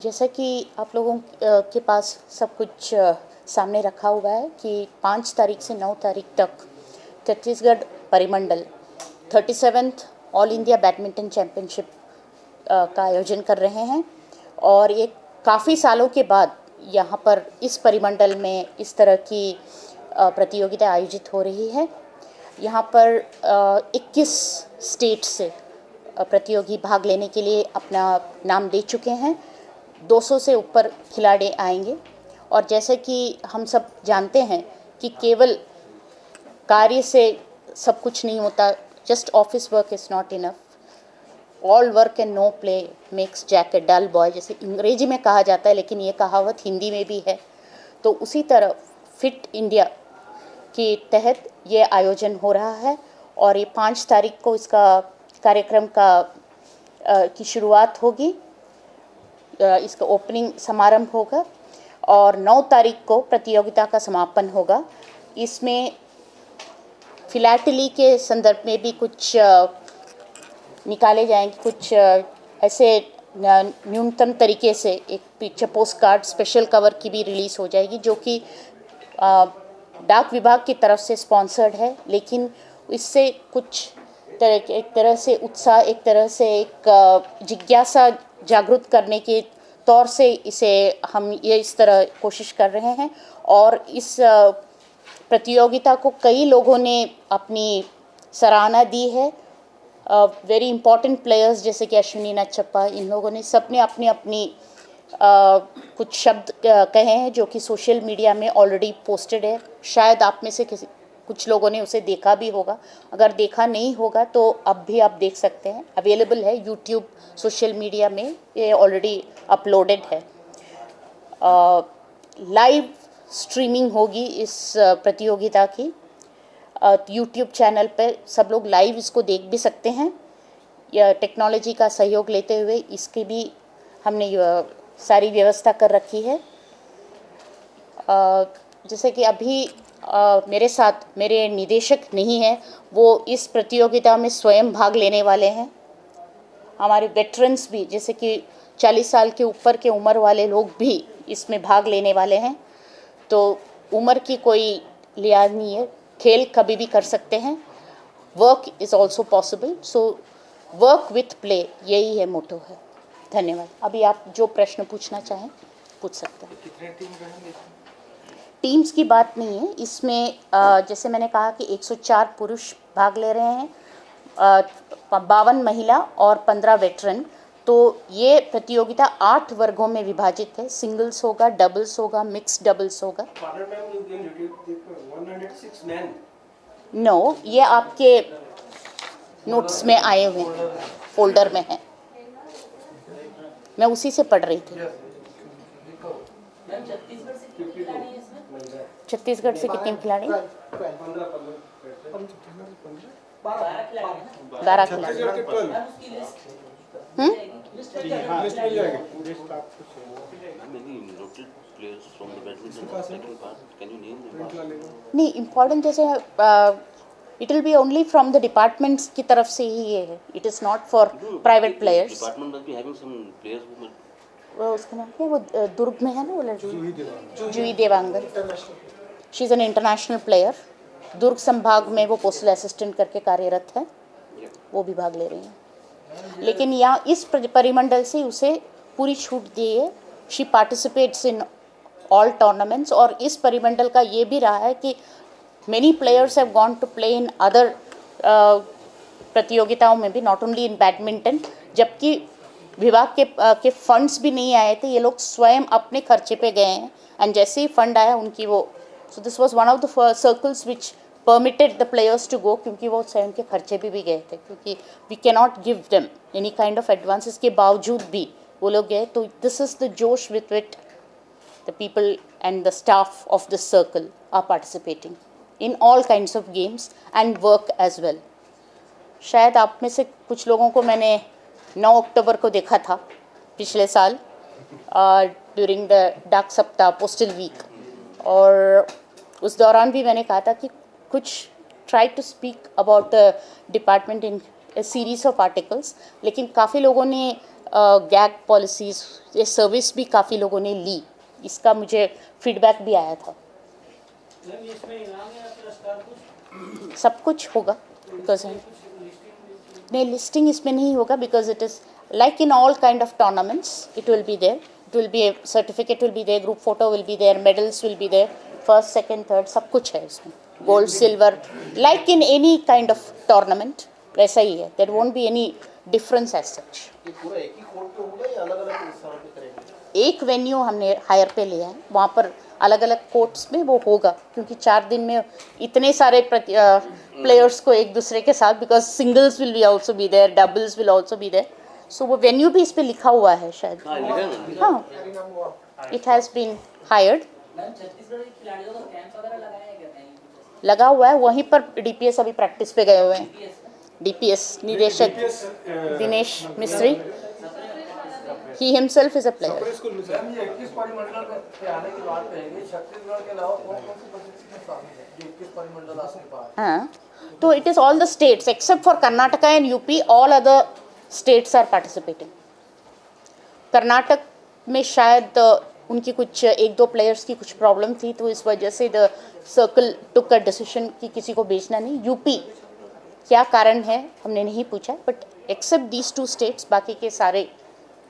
जैसा कि आप लोगों के पास सब कुछ सामने रखा हुआ है कि 5 तारीख से 9 तारीख तक छत्तीसगढ़ परिमंडल 37th all India badminton championship का आयोजन कर रहे हैं और ये काफ़ी सालों के बाद यहाँ पर इस परिमंडल में इस तरह की प्रतियोगिता आयोजित हो रही है। यहाँ पर 21 स्टेट से प्रतियोगी भाग लेने के लिए अपना नाम दे चुके हैं। 200 से ऊपर खिलाड़ी आएंगे और जैसे कि हम सब जानते हैं कि केवल कार्य से सब कुछ नहीं होता, just office work is not enough, all work and no play makes Jack a dull boy, जैसे अंग्रेजी में कहा जाता है, लेकिन ये कहावत हिंदी में भी है। तो उसी तरह फिट इंडिया के तहत ये आयोजन हो रहा है और ये 5 तारीख को इसका कार्यक्रम की शुरुआत होगी, इसका ओपनिंग समारंभ होगा और 9 तारीख को प्रतियोगिता का समापन होगा। इसमें फिलैटली के संदर्भ में भी कुछ निकाले जाएंगे, कुछ ऐसे न्यूनतम तरीके से एक picture post card special cover की भी रिलीज़ हो जाएगी, जो कि डाक विभाग की तरफ से स्पॉन्सर्ड है, लेकिन इससे कुछ एक तरह से उत्साह, एक तरह से एक जिज्ञासा जागरूक करने के तौर से इसे हम ये इस तरह कोशिश कर रहे हैं। और इस प्रतियोगिता को कई लोगों ने अपनी सराहना दी है। वेरी इम्पॉर्टेंट प्लेयर्स जैसे कि अश्विनी नच्छप्पा, इन लोगों ने सबने अपनी अपनी कुछ शब्द कहे हैं जो कि सोशल मीडिया में ऑलरेडी पोस्टेड है। शायद आप में से कुछ लोगों ने उसे देखा भी होगा, अगर देखा नहीं होगा तो अब भी आप देख सकते हैं, अवेलेबल है यूट्यूब, सोशल मीडिया में ये ऑलरेडी अपलोडेड है। लाइव स्ट्रीमिंग होगी इस प्रतियोगिता की, यूट्यूब चैनल पर सब लोग लाइव इसको देख भी सकते हैं। यह टेक्नोलॉजी का सहयोग लेते हुए इसकी भी हमने सारी व्यवस्था कर रखी है। जैसे कि अभी मेरे साथ मेरे निदेशक नहीं हैं, वो इस प्रतियोगिता में स्वयं भाग लेने वाले हैं। हमारे वेटरन्स भी, जैसे कि 40 साल के ऊपर के उम्र वाले लोग भी इसमें भाग लेने वाले हैं। तो उम्र की कोई लिहाज नहीं है, खेल कभी भी कर सकते हैं। Work is also possible, so work with play, यही है मोटो है। धन्यवाद। अभी आप जो प्रश्न पूछना चाहें पूछ सकते हैं। कितने टीम रहेंगे? टीम्स की बात नहीं है इसमें, जैसे मैंने कहा कि 104 पुरुष भाग ले रहे हैं, 52 महिला और 15 वेटरन। तो ये प्रतियोगिता 8 वर्गों में विभाजित है। सिंगल्स होगा, डबल्स होगा, मिक्स डबल्स होगा। नो, ये आपके नोट्स में आए हुए हैं, फोल्डर में है, मैं उसी से पढ़ रही थी। छत्तीसगढ़ से कितने खिलाड़ी? 12 खिलाड़ी। नहीं, इम्पोर्टेंट जैसे it will B only from the departments की तरफ से ही ये है, it is not for private players. उसका नाम क्या है, वो दुर्ग में है ना वो लड़की, Juhi Devangan. She is an international player. Durg संभाग में वो पोस्टल असिस्टेंट करके कार्यरत है, वो भी भाग ले रही हैं। लेकिन यहाँ इस परिमंडल से उसे पूरी छूट दी है। She participates in all tournaments. और इस परिमंडल का ये भी रहा है कि many players have gone to play in other प्रतियोगिताओं में भी, नॉट ओनली इन बैडमिंटन। जबकि विभाग के फंड्स भी नहीं आए थे, ये लोग स्वयं अपने खर्चे पे गए हैं। एंड जैसे ही फंड आया उनकी वो, so this was one of the circles which permitted the players to go, क्योंकि वो स्वयं के खर्चे पे भी गए थे, क्योंकि we can not give them any kind of advances के बावजूद भी वो लोग गए। तो दिस इज़ द जोश with wit the people and the staff of this circle are participating in all kinds of games and work as well. शायद आप में से कुछ लोगों को मैंने 9 अक्टूबर को देखा था पिछले साल ड्यूरिंग द डाक सप्ताह पोस्टल वीक, और उस दौरान भी मैंने कहा था कि कुछ try to speak about the department in series of articles. लेकिन काफ़ी लोगों ने गैग पॉलिसीज़, ये सर्विस भी काफ़ी लोगों ने ली, इसका मुझे फीडबैक भी आया था। सब कुछ होगा बिकॉज नहीं, लिस्टिंग इसमें नहीं होगा because it is like in all kind of tournaments, it will be there, it will be a certificate will be there, group photo will be there, medals will be there, first second third सब कुछ है इसमें, gold silver, like in any kind of tournament वैसा ही है, there won't be any difference as such. एक venue हमने higher पे लिया है, वहाँ पर अलग अलग कोर्ट्स में वो होगा, क्योंकि 4 दिन में इतने सारे प्लेयर्स को एक दूसरे के साथ, because singles will be also be there, doubles will also be there, so वो वेन्यू भी इस पे लिखा हुआ है शायद। हाँ, इट हैज़ बीन हायर्ड, लगा हुआ है वहीं पर। डीपीएस अभी प्रैक्टिस पे गए हुए हैं, डीपीएस निदेशक दिनेश मिस्त्री, he himself is a player। हाँ, तो it is all the states except for Karnataka and UP, all other states are participating। Karnataka में शायद उनकी कुछ 1-2 प्लेयर्स की कुछ प्रॉब्लम थी, तो इस वजह से the circle took a decision कि किसी को भेजना नहीं। यूपी क्या कारण है हमने नहीं पूछा, बट एक्सेप्ट दीज 2 स्टेट्स बाकी के सारे